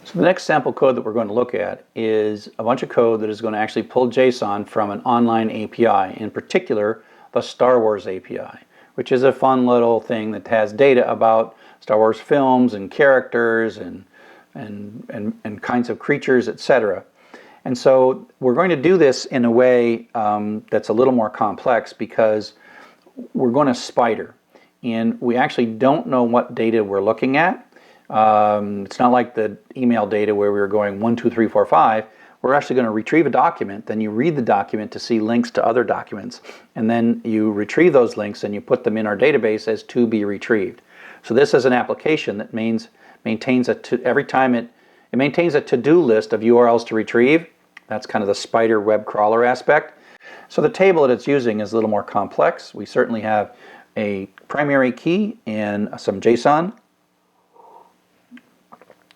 So the next sample code that we're going to look at is a bunch of code that is going to actually pull JSON from an online API, in particular the Star Wars API, which is a fun little thing that has data about Star Wars films and characters and kinds of creatures, etc. And so we're going to do this in a way that's a little more complex because we're going to spider. And we actually don't know what data we're looking at. It's not like the email data where we were going 1, 2, 3, 4, 5. We're actually going to retrieve a document, then you read the document to see links to other documents, and then you retrieve those links and you put them in our database as to be retrieved. So this is an application that maintains every time it maintains a to-do list of URLs to retrieve. That's kind of the spider web crawler aspect. So the table that it's using is a little more complex. We certainly have a primary key and some JSON.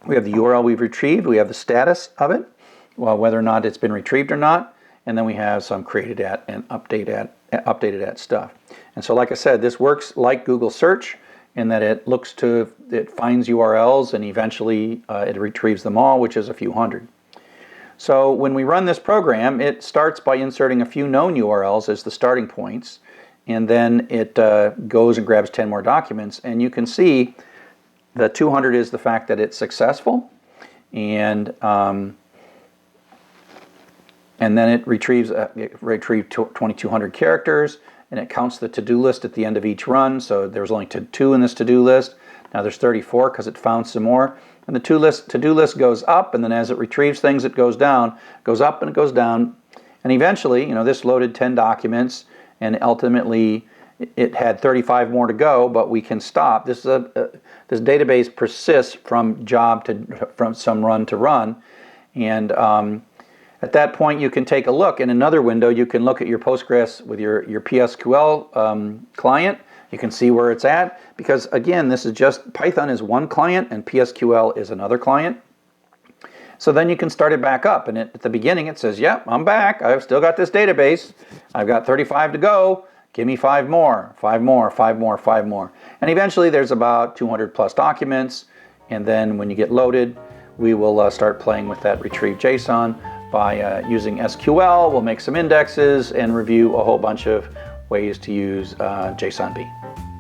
We have the URL we've retrieved, we have the status of it, well, whether or not it's been retrieved or not, and then we have some created at and updated at stuff. And so like I said, this works like Google search in that it finds URLs and eventually it retrieves them all, which is a few hundred. So when we run this program, it starts by inserting a few known URLs as the starting points, and then it goes and grabs 10 more documents, and you can see the 200 is the fact that it's successful, and then it retrieved 2,200 characters, and it counts the to-do list at the end of each run. So there was only 2 in this to-do list. Now there's 34 because it found some more. And the to-do list goes up, and then as it retrieves things, it goes down, goes up and it goes down, and eventually, this loaded 10 documents, and ultimately it had 35 more to go, but we can stop. This database persists from some run to run, and at that point you can take a look. In another window, you can look at your Postgres with your PSQL client. You can see where it's at, because again, this is just Python is one client and PSQL is another client. So then you can start it back up, and at the beginning it says, yep, I'm back. I've still got this database. I've got 35 to go. Give me 5 more, 5 more, 5 more, 5 more. And eventually there's about 200 plus documents, and then when you get loaded, we will start playing with that retrieved JSON by using SQL. We'll make some indexes and review a whole bunch of ways to use JSONB.